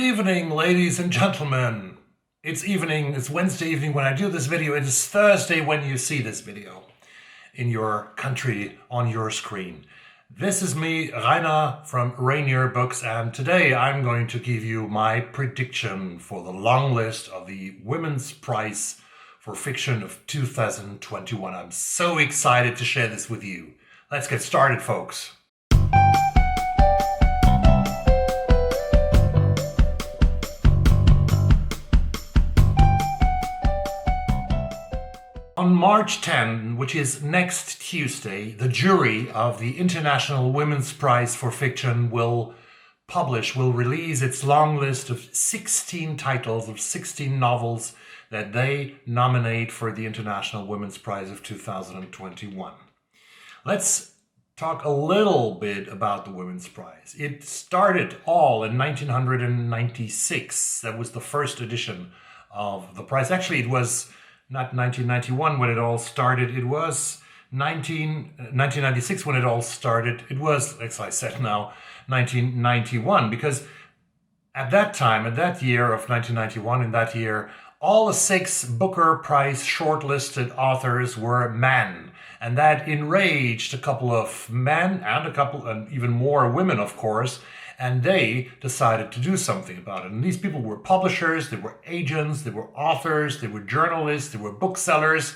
evening, ladies and gentlemen. It's evening, it's Wednesday evening when I do this video. It is Thursday when you see this video in your country, on your screen. This is me, Rainer from Rainier Books, and today I'm going to give you my prediction for the long list of the Women's Prize for Fiction of 2021. I'm so excited to share this with you. Let's get started, folks. On March 10, which is next Tuesday, the jury of the International Women's Prize for Fiction will release its long list of 16 titles of 16 novels that they nominate for the International Women's Prize of 2021. Let's talk a little bit about the Women's Prize. It started all in 1996. That was the first edition of the prize. Actually, it was not 1991 when it all started. It was 1996 when it all started. It was, as I said now, 1991, because at that time, at that year of 1991, in that year, all the 6 Booker Prize shortlisted authors were men. And that enraged a couple of men and even more women, of course, and they decided to do something about it. And these people were publishers, they were agents, they were authors, they were journalists, they were booksellers,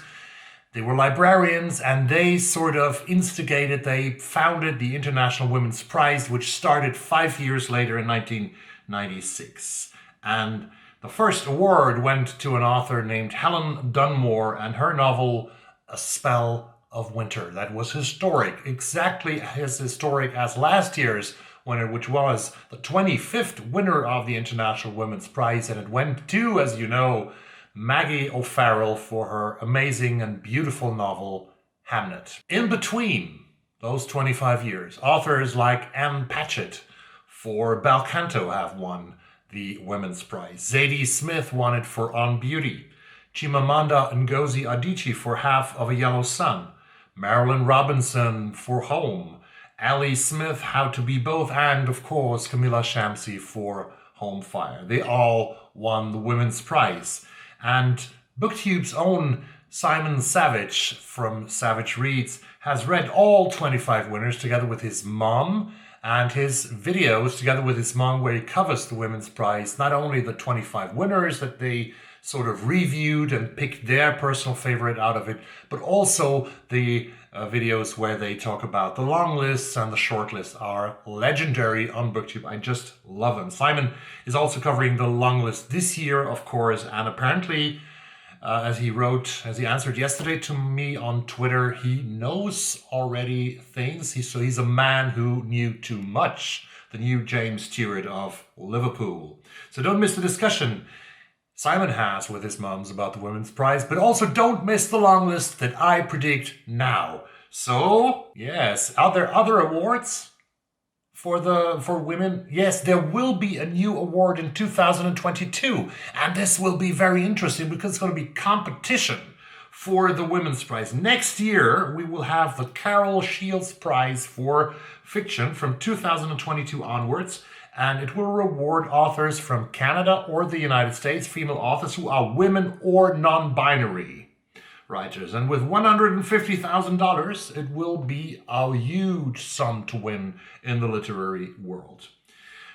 they were librarians, and they sort of they founded the International Women's Prize, which started 5 years later in 1996. And the first award went to an author named Helen Dunmore and her novel, A Spell of Winter. That was historic, exactly as historic as last year's winner, which was the 25th winner of the International Women's Prize, and it went to, as you know, Maggie O'Farrell for her amazing and beautiful novel, Hamnet. In between those 25 years, authors like Anne Patchett for Bel Canto have won the Women's Prize. Zadie Smith won it for On Beauty. Chimamanda Ngozi Adichie for Half of a Yellow Sun. Marilyn Robinson for Home. Ali Smith, How to Be Both, and of course Camilla Shamsi for Home Fire. They all won the Women's Prize. And BookTube's own Simon Savage from Savage Reads has read all 25 winners together with his mom, and his videos together with his mom where he covers the Women's Prize, not only the 25 winners that they sort of reviewed and picked their personal favorite out of it, but also the videos where they talk about the long lists and the short lists are legendary on BookTube. I just love them. Simon is also covering the long list this year, of course, and apparently, as he answered yesterday to me on Twitter, he knows already things. He's a man who knew too much, the new James Stewart of Liverpool. So don't miss the discussion Simon has with his mums about the Women's Prize, but also don't miss the long list that I predict now. So, yes, are there other awards for women? Yes, there will be a new award in 2022, and this will be very interesting because it's going to be competition for the Women's Prize. Next year, we will have the Carol Shields Prize for Fiction from 2022 onwards, and it will reward authors from Canada or the United States, female authors who are women or non-binary writers. And with $150,000, it will be a huge sum to win in the literary world.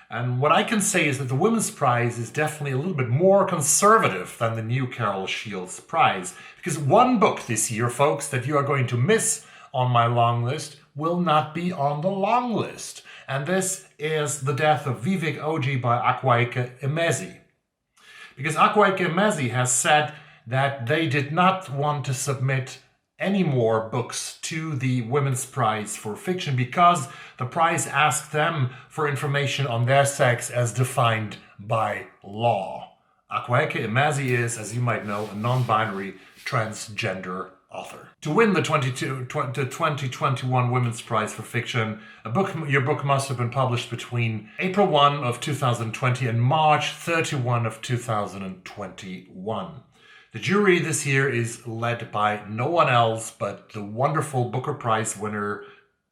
And what I can say is that the Women's Prize is definitely a little bit more conservative than the new Carol Shields Prize, because one book this year, folks, that you are going to miss on my long list will not be on the long list. And this is The Death of Vivek Oji by Akwaeke Emezi. Because Akwaeke Emezi has said that they did not want to submit any more books to the Women's Prize for Fiction because the prize asked them for information on their sex as defined by law. Akwaeke Emezi is, as you might know, a non-binary transgender author. To win the 2021 Women's Prize for Fiction, your book must have been published between April 1 of 2020 and March 31 of 2021. The jury this year is led by no one else but the wonderful Booker Prize winner,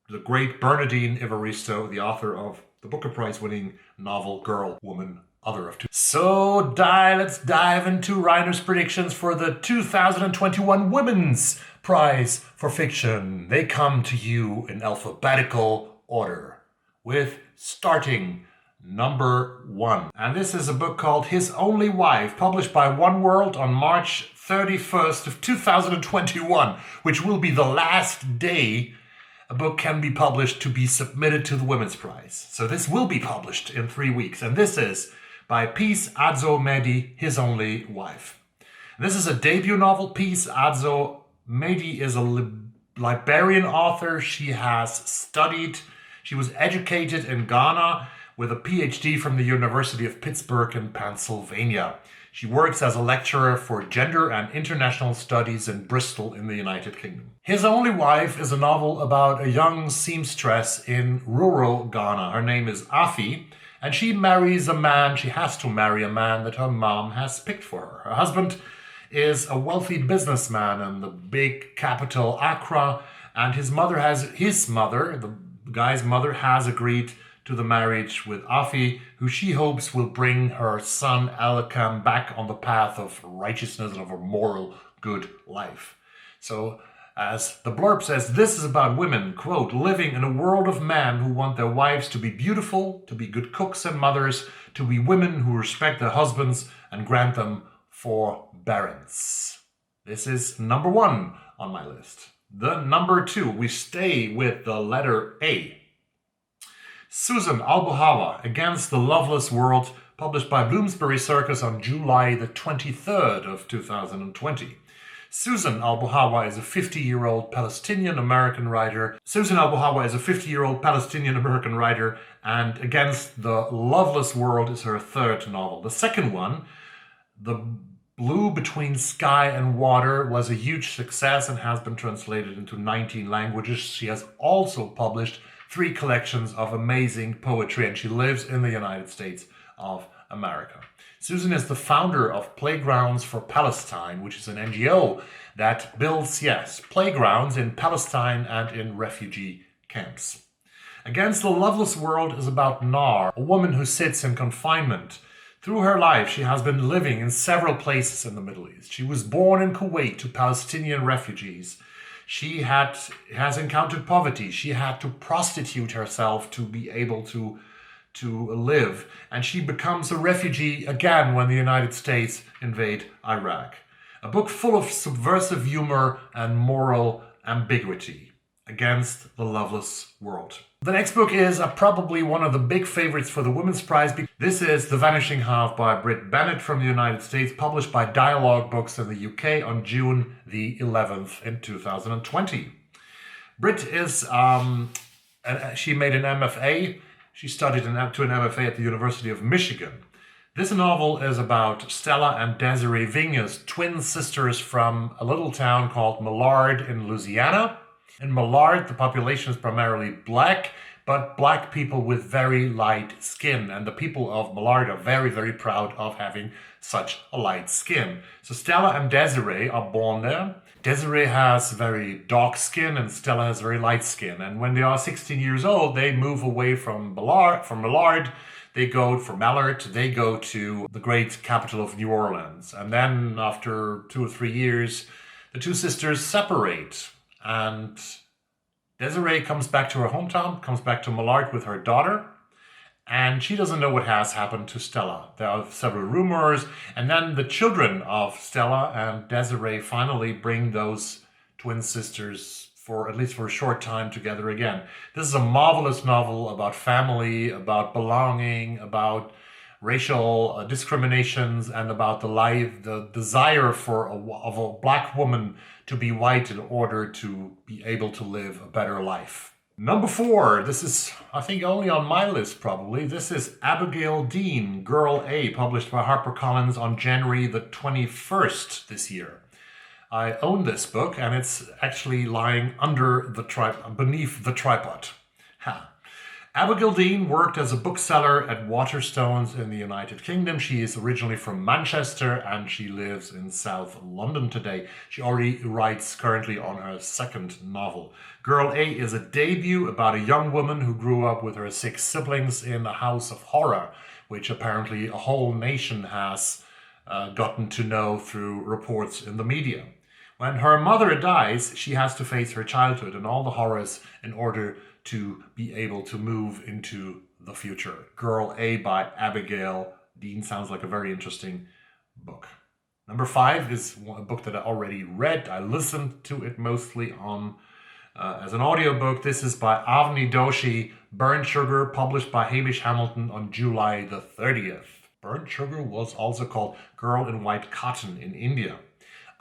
the great Bernardine Evaristo, the author of the Booker Prize winning novel Girl, Woman, other of two. So let's dive into writers' predictions for the 2021 Women's Prize for Fiction. They come to you in alphabetical order, with starting number 1. And this is a book called His Only Wife, published by One World on March 31st of 2021, which will be the last day a book can be published to be submitted to the Women's Prize. So this will be published in 3 weeks. And this is by Peace Adzo Medie, His Only Wife. This is a debut novel. Peace Adzo Medie is a Liberian author. She was educated in Ghana with a PhD from the University of Pittsburgh in Pennsylvania. She works as a lecturer for gender and international studies in Bristol in the United Kingdom. His Only Wife is a novel about a young seamstress in rural Ghana. Her name is Afi, and she has to marry a man that her mom has picked for her. Her husband is a wealthy businessman in the big capital Accra, and the guy's mother has agreed to the marriage with Afi, who she hopes will bring her son Alakam back on the path of righteousness and of a moral good life. So, as the blurb says, this is about women, quote, living in a world of men who want their wives to be beautiful, to be good cooks and mothers, to be women who respect their husbands and grant them forbearance. This is number 1 on my list. The number 2, we stay with the letter A. Susan Albuhawa, Against the Loveless World, published by Bloomsbury Circus on July the 23rd of 2020. Susan Albuhawa is a 50-year-old Palestinian-American writer. And Against the Loveless World is her third novel. The second one, The Blue Between Sky and Water, was a huge success and has been translated into 19 languages. She has also published 3 collections of amazing poetry, and she lives in the United States of America. Susan is the founder of Playgrounds for Palestine, which is an NGO that builds, playgrounds in Palestine and in refugee camps. Against the Loveless World is about Nar, a woman who sits in confinement. Through her life, she has been living in several places in the Middle East. She was born in Kuwait to Palestinian refugees. She has encountered poverty. She had to prostitute herself to be able to live. And she becomes a refugee again when the United States invade Iraq. A book full of subversive humor and moral ambiguity. Against the Loveless World. The next book is probably one of the big favorites for the Women's Prize. This is The Vanishing Half by Brit Bennett from the United States, published by Dialogue Books in the UK on June the 11th in 2020. Brit is, she made an MFA. She studied to an MFA at the University of Michigan. This novel is about Stella and Desiree Vignes, twin sisters from a little town called Millard in Louisiana. In Millard, the population is primarily black, but black people with very light skin. And the people of Millard are very, very proud of having such a light skin. So Stella and Desiree are born there. Desiree has very dark skin and Stella has very light skin. And when they are 16 years old, they move away from Millard. They go to the great capital of New Orleans. And then after 2 or 3 years, the two sisters separate. And Desiree comes back to her hometown, comes back to Millard with her daughter, and she doesn't know what has happened to Stella. There are several rumors, and then the children of Stella and Desiree finally bring those twin sisters, at least for a short time, together again. This is a marvelous novel about family, about belonging, about racial discriminations, and about the desire of a black woman to be white in order to be able to live a better life. Number 4, this is, I think, only on my list probably. This is Abigail Dean, Girl A, published by HarperCollins on January the 21st this year. I own this book, and it's actually lying beneath the tripod. Abigail Dean worked as a bookseller at Waterstones in the United Kingdom. She is originally from Manchester and she lives in South London today. She already writes currently on her second novel. Girl A is a debut about a young woman who grew up with her 6 siblings in a house of horror, which apparently a whole nation has gotten to know through reports in the media. When her mother dies, she has to face her childhood and all the horrors in order to be able to move into the future. Girl A by Abigail Dean sounds like a very interesting book. Number 5 is a book that I already read. I listened to it mostly on as an audiobook. This is by Avni Doshi, Burnt Sugar, published by Hamish Hamilton on July the 30th. Burnt Sugar was also called Girl in White Cotton in India.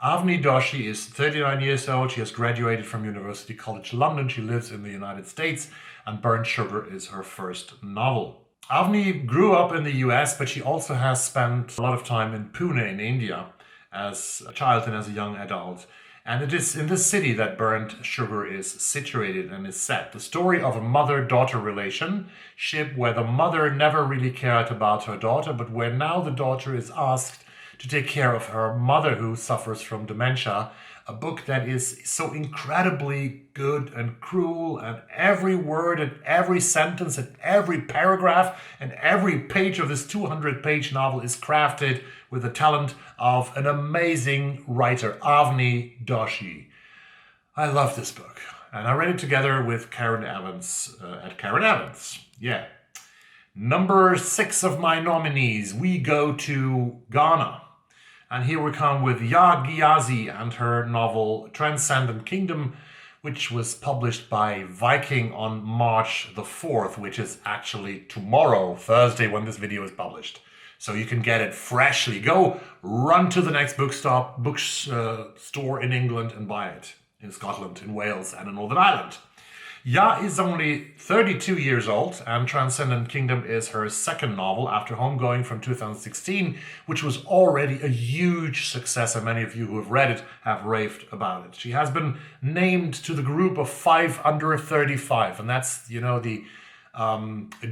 Avni Doshi is 39 years old. She has graduated from University College London. She lives in the United States, and Burnt Sugar is her first novel. Avni grew up in the US, but she also has spent a lot of time in Pune in India as a child and as a young adult. And it is in this city that Burnt Sugar is situated and is set. The story of a mother-daughter relationship where the mother never really cared about her daughter, but where now the daughter is asked to take care of her mother who suffers from dementia. A book that is so incredibly good and cruel, and every word and every sentence and every paragraph and every page of this 200-page novel is crafted with the talent of an amazing writer, Avni Doshi. I love this book, and I read it together with Karen Evans at Karen Evans. Yeah. Number 6 of my nominees, we go to Ghana. And here we come with Ghyasi and her novel Transcendent Kingdom, which was published by Viking on March the 4th, which is actually tomorrow, Thursday, when this video is published. So you can get it freshly. Go run to the next bookstore in England and buy it. In Scotland, in Wales, and in Northern Ireland. Ya is only 32 years old, and Transcendent Kingdom is her second novel after Homegoing from 2016, which was already a huge success, and many of you who have read it have raved about it. She has been named to the group of 5 under 35, and that's, the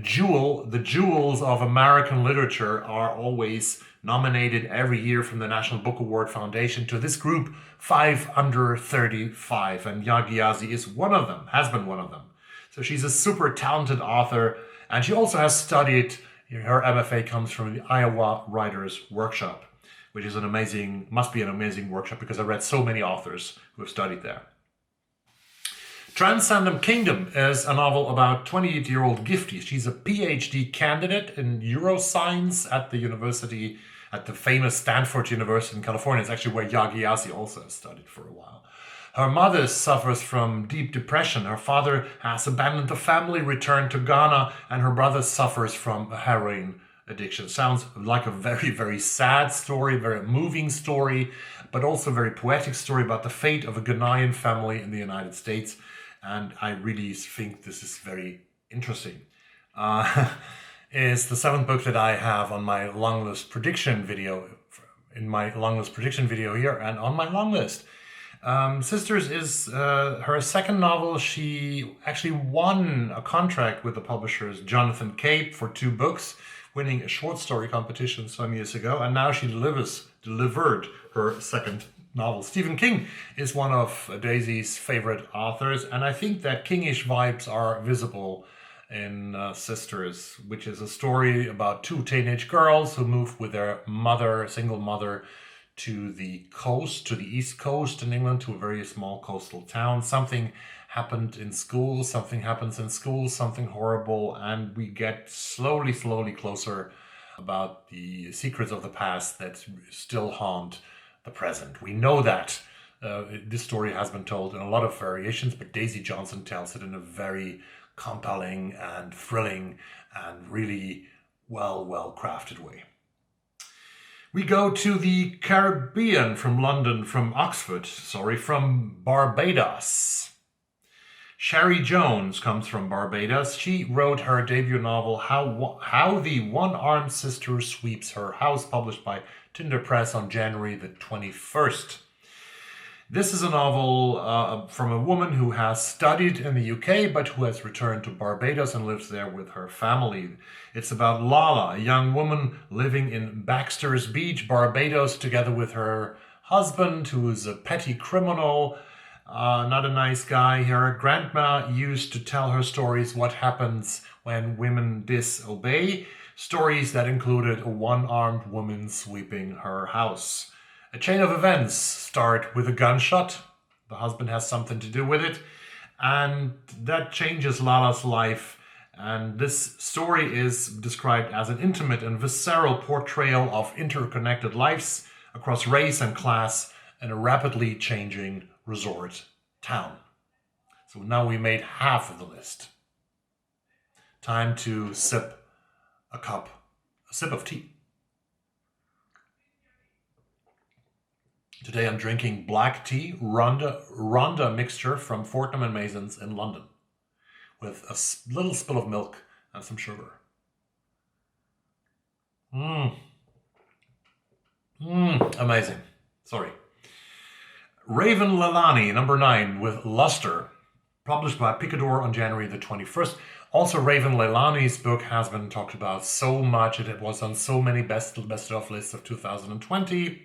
jewels of American literature are always nominated every year from the National Book Award Foundation to this group, 5 under 35, and Ghyasi is one of them, has been one of them. So she's a super talented author, and she also has studied, her MFA comes from the Iowa Writers Workshop, which is must be an amazing workshop because I read so many authors who have studied there. Transcendent Kingdom is a novel about 28-year-old Gifty. She's a PhD candidate in neuroscience at the famous Stanford University in California. It's actually where Ghyasi also has studied for a while. Her mother suffers from deep depression. Her father has abandoned the family, returned to Ghana, and her brother suffers from a heroin addiction. Sounds like a very, very sad story, very moving story, but also a very poetic story about the fate of a Ghanaian family in the United States. And I really think this is very interesting. Is the 7th book that I have on my Longlist prediction video, here and on my long list. Sisters is her second novel. She actually won a contract with the publishers Jonathan Cape for 2 books, winning a short story competition some years ago, and now she delivered her second novel. Stephen King is one of Daisy's favorite authors, and I think that Kingish vibes are visible in Sisters, which is a story about 2 teenage girls who move with their single mother, to the coast, to the East Coast in England, to a very small coastal town. Something happens in school, something horrible, and we get slowly closer about the secrets of the past that still haunt the present. We know that this story has been told in a lot of variations, but Daisy Johnson tells it in a very compelling and thrilling and really well crafted way. We go to the Caribbean from Barbados. Cherie Jones comes from Barbados. She wrote her debut novel, How the One-Armed Sister Sweeps Her House, published by Tinder Press on January the 21st. This is a novel from a woman who has studied in the UK, but who has returned to Barbados and lives there with her family. It's about Lala, a young woman living in Baxter's Beach, Barbados, together with her husband, who is a petty criminal, not a nice guy. Her grandma used to tell her stories what happens when women disobey. Stories that included a one-armed woman sweeping her house. A chain of events start with a gunshot. The husband has something to do with it. And that changes Lala's life. And this story is described as an intimate and visceral portrayal of interconnected lives across race and class in a rapidly changing resort town. So now we made half of the list. Time to sip a sip of tea. Today I'm drinking black tea, Rhonda mixture from Fortnum & Mason's in London, with a little spill of milk and some sugar. Amazing. Sorry. Raven Leilani, number 9, with Luster, published by Picador on January the 21st. Also, Raven Leilani's book has been talked about so much. It was on so many best-of lists of 2020.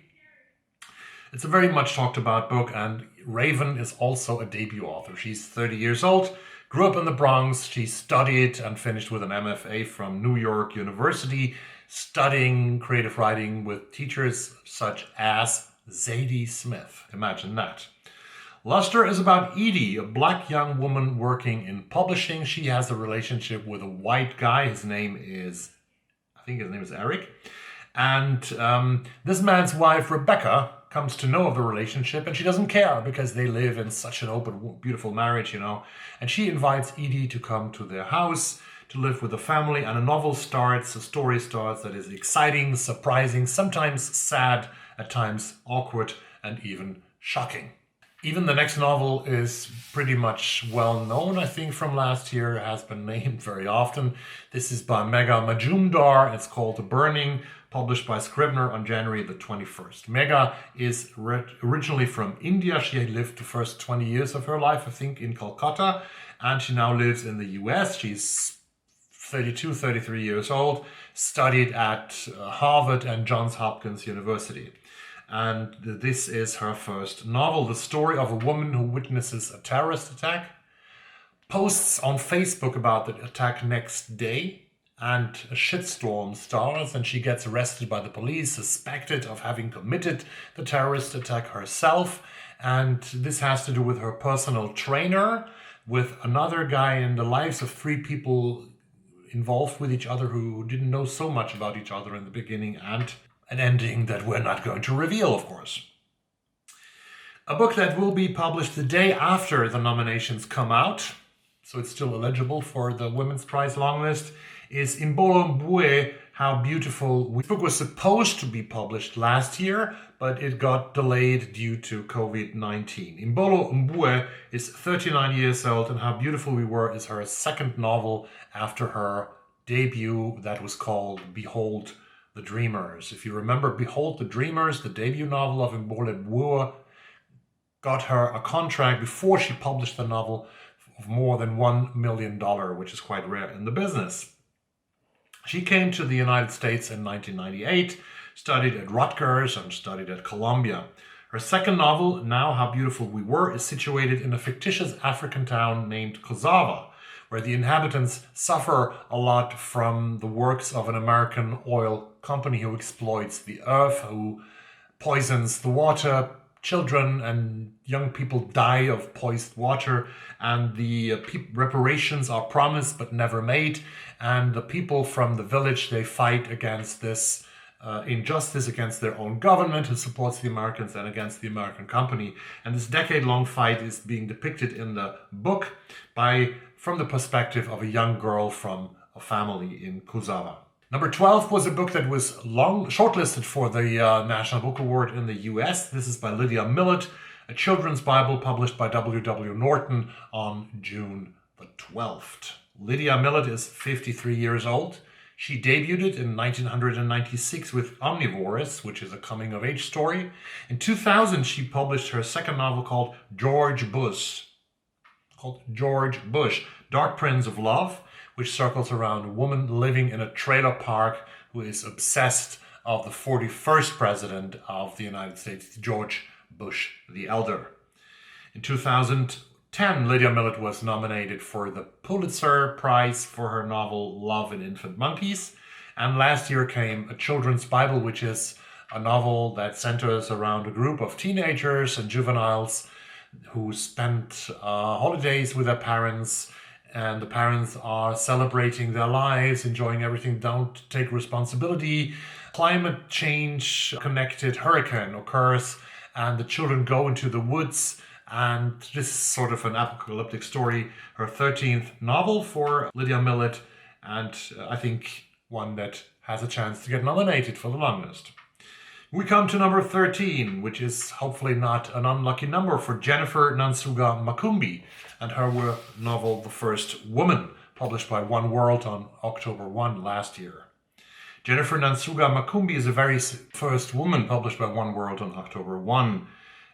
It's a very much talked about book, and Raven is also a debut author. She's 30 years old, grew up in the Bronx. She studied and finished with an MFA from New York University, studying creative writing with teachers such as Zadie Smith. Imagine that. Luster is about Edie, a black young woman working in publishing. She has a relationship with a white guy. His name is Eric. And this man's wife, Rebecca, comes to know of the relationship, and she doesn't care because they live in such an open, beautiful marriage, And she invites Edie to come to their house to live with the family, and a story starts that is exciting, surprising, sometimes sad, at times awkward, and even shocking. Even the next novel is pretty much well known, I think, from last year, has been named very often. This is by Megha Majumdar. It's called The Burning, published by Scribner on January the 21st. Megha is originally from India. She had lived the first 20 years of her life, I think, in Calcutta, and she now lives in the US. She's 32, 33 years old, studied at Harvard and Johns Hopkins University. And this is her first novel, the story of a woman who witnesses a terrorist attack, posts on Facebook about the attack next day, and a shitstorm starts, and she gets arrested by the police, suspected of having committed the terrorist attack herself. And this has to do with her personal trainer, with another guy, in the lives of 3 people involved with each other who didn't know so much about each other in the beginning, and an ending that we're not going to reveal, of course. A book that will be published the day after the nominations come out, so it's still eligible for the Women's Prize longlist, is Inbolo Umbre, How Beautiful. This book was supposed to be published last year, but it got delayed due to COVID-19. Imbolo Umbre is 39 years old, and How Beautiful We Were is her second novel after her debut that was called Behold the Dreamers. If you remember, Behold the Dreamers, the debut novel of Imbolo Umbre, got her a contract before she published the novel of more than $1 million, which is quite rare in the business. She came to the United States in 1998, studied at Rutgers and studied at Columbia. Her second novel, Now How Beautiful We Were, is situated in a fictitious African town named Kozava, where the inhabitants suffer a lot from the works of an American oil company who exploits the earth, who poisons the water. Children and young people die of poisoned water, and the reparations are promised but never made. And the people from the village, they fight against this injustice, against their own government who supports the Americans, and against the American company. And this decade-long fight is being depicted in the book from the perspective of a young girl from a family in Kozava. Number 12 was a book that was shortlisted for the National Book Award in the US. This is by Lydia Millet, a children's Bible published by W.W. Norton on June the 12th. Lydia Millet is 53 years old. She debuted in 1996 with Omnivorous, which is a coming-of-age story. In 2000, she published her second novel called George Bush, Dark Prince of Love, which circles around a woman living in a trailer park who is obsessed of the 41st president of the United States, George Bush the Elder. In 2010, Lydia Millet was nominated for the Pulitzer Prize for her novel Love in Infant Monkeys. And last year came A Children's Bible, which is a novel that centers around a group of teenagers and juveniles who spent holidays with their parents, and the parents are celebrating their lives, enjoying everything, don't take responsibility. Climate change connected hurricane occurs, and the children go into the woods, and this is sort of an apocalyptic story. Her 13th novel for Lydia Millet, and I think one that has a chance to get nominated for the Longlist. We come to number 13, which is hopefully not an unlucky number for Jennifer Nansuga Makumbi and her novel The First Woman, published by One World on October 1 last year. Jennifer Nansuga Makumbi is the very first woman published by One World on October 1.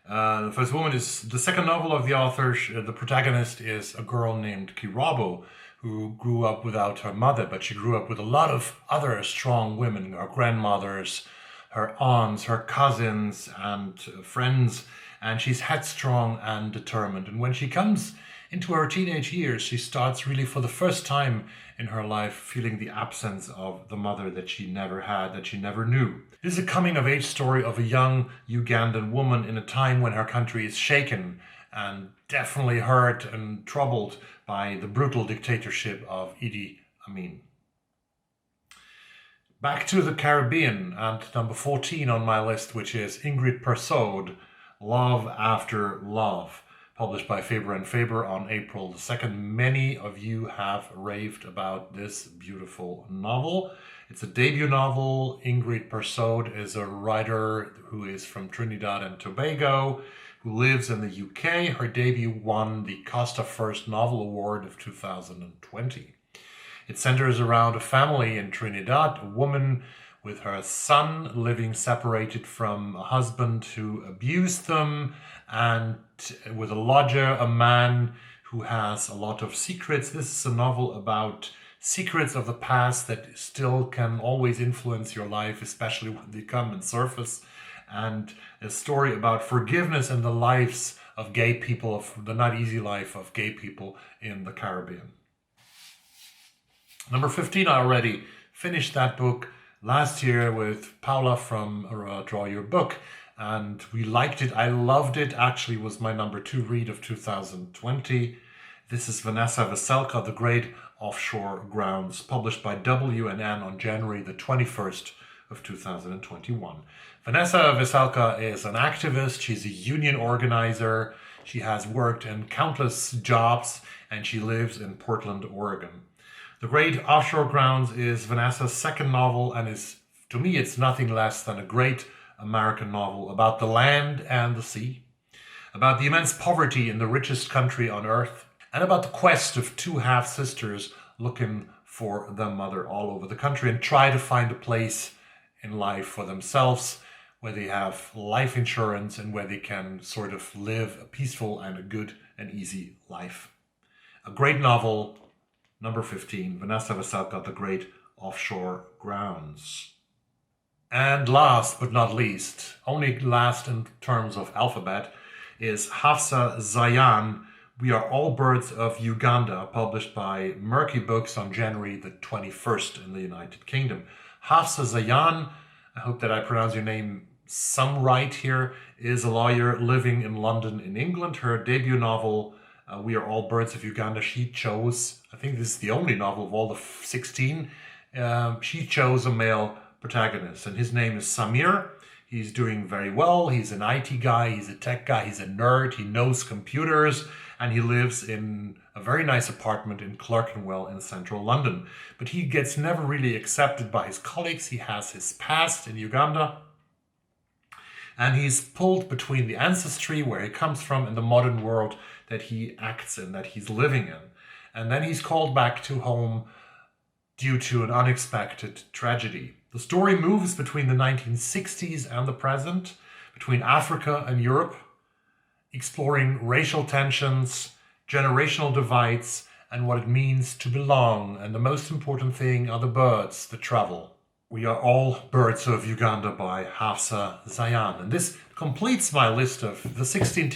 The First Woman is the second novel of the author. The protagonist is a girl named Kirabo, who grew up without her mother, but she grew up with a lot of other strong women, her grandmothers, her aunts, her cousins, and friends, and she's headstrong and determined. And when she comes into her teenage years, she starts really for the first time in her life feeling the absence of the mother that she never had, that she never knew. This is a coming-of-age story of a young Ugandan woman in a time when her country is shaken and definitely hurt and troubled by the brutal dictatorship of Idi Amin. Back to the Caribbean, and number 14 on my list, which is Ingrid Perez, Love After Love, published by Faber and Faber on April the 2nd. Many of you have raved about this beautiful novel. It's a debut novel. Ingrid Perez is a writer who is from Trinidad and Tobago, who lives in the UK. Her debut won the Costa First Novel Award of 2020. It centers around a family in Trinidad, a woman with her son living separated from a husband who abused them, and with a lodger, a man who has a lot of secrets. This is a novel about secrets of the past that still can always influence your life, especially when they come and surface, and a story about forgiveness and the lives of gay people, of the not easy life of gay people in the Caribbean. Number 15, I already finished that book last year with Paula from Draw Your Book, and we liked it. I loved it. Actually, it was my number 2 read of 2020. This is Vanessa Veselka, The Great Offshore Grounds, published by W&N on January the 21st of 2021. Vanessa Veselka is an activist. She's a union organizer. She has worked in countless jobs, and she lives in Portland, Oregon. The Great Offshore Grounds is Vanessa's second novel, and is, to me, it's nothing less than a great American novel about the land and the sea, about the immense poverty in the richest country on earth, and about the quest of two half-sisters looking for their mother all over the country and try to find a place in life for themselves where they have life insurance and where they can sort of live a peaceful and a good and easy life. A great novel. Number 15, Vanessa Veselka, The Great Offshore Grounds. And last but not least, only last in terms of alphabet, is Hafsa Zayan, We Are All Birds of Uganda, published by Murky Books on January the 21st in the United Kingdom. Hafsa Zayan, I hope that I pronounce your name some right here, is a lawyer living in London in England. Her debut novel, We Are All Birds of Uganda, she chose, I think this is the only novel of all the 16, she chose a male protagonist, and his name is Samir. He's doing very well. He's an IT guy, he's a tech guy, he's a nerd, he knows computers, and he lives in a very nice apartment in Clerkenwell in central London. But he gets never really accepted by his colleagues. He has his past in Uganda, and he's pulled between the ancestry, where he comes from, and the modern world that he acts in, that he's living in. And then he's called back to home due to an unexpected tragedy. The story moves between the 1960s and the present, between Africa and Europe, exploring racial tensions, generational divides, and what it means to belong. And the most important thing are the birds that travel. We Are All Birds of Uganda by Hafsa Zayan. And this completes my list of the 16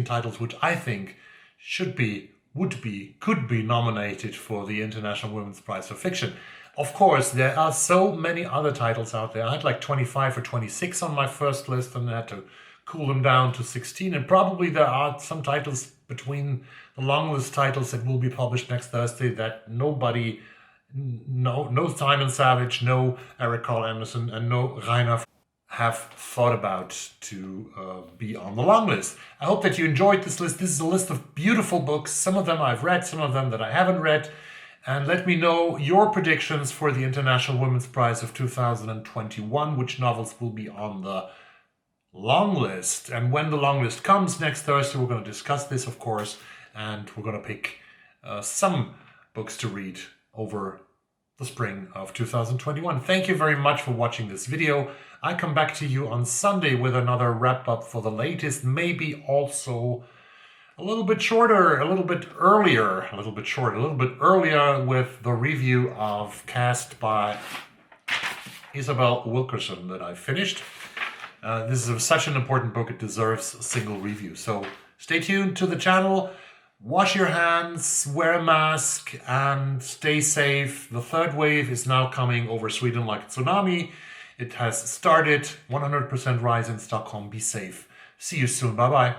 titles which I think should be, would be, could be nominated for the International Women's Prize for Fiction. Of course, there are so many other titles out there. I had like 25 or 26 on my first list and I had to cool them down to 16. And probably there are some titles between the long list titles that will be published next Thursday that nobody, no Simon Savage, no Eric Carl Anderson, and no Rainer have thought about to be on the long list. I hope that you enjoyed this list. This is a list of beautiful books. Some of them I've read, some of them that I haven't read. And let me know your predictions for the International Women's Prize of 2021, which novels will be on the long list. And when the long list comes next Thursday, we're going to discuss this, of course, and we're going to pick some books to read over the spring of 2021. Thank you very much for watching this video. I come back to you on Sunday with another wrap-up for the latest, maybe also a little bit shorter, a little bit earlier with the review of Cast by Isabel Wilkerson that I finished. This is such an important book, it deserves a single review. So stay tuned to the channel, wash your hands, wear a mask, and stay safe. The third wave is now coming over Sweden like a tsunami. It has started, 100% rise in Stockholm. Be safe. See you soon. Bye-bye.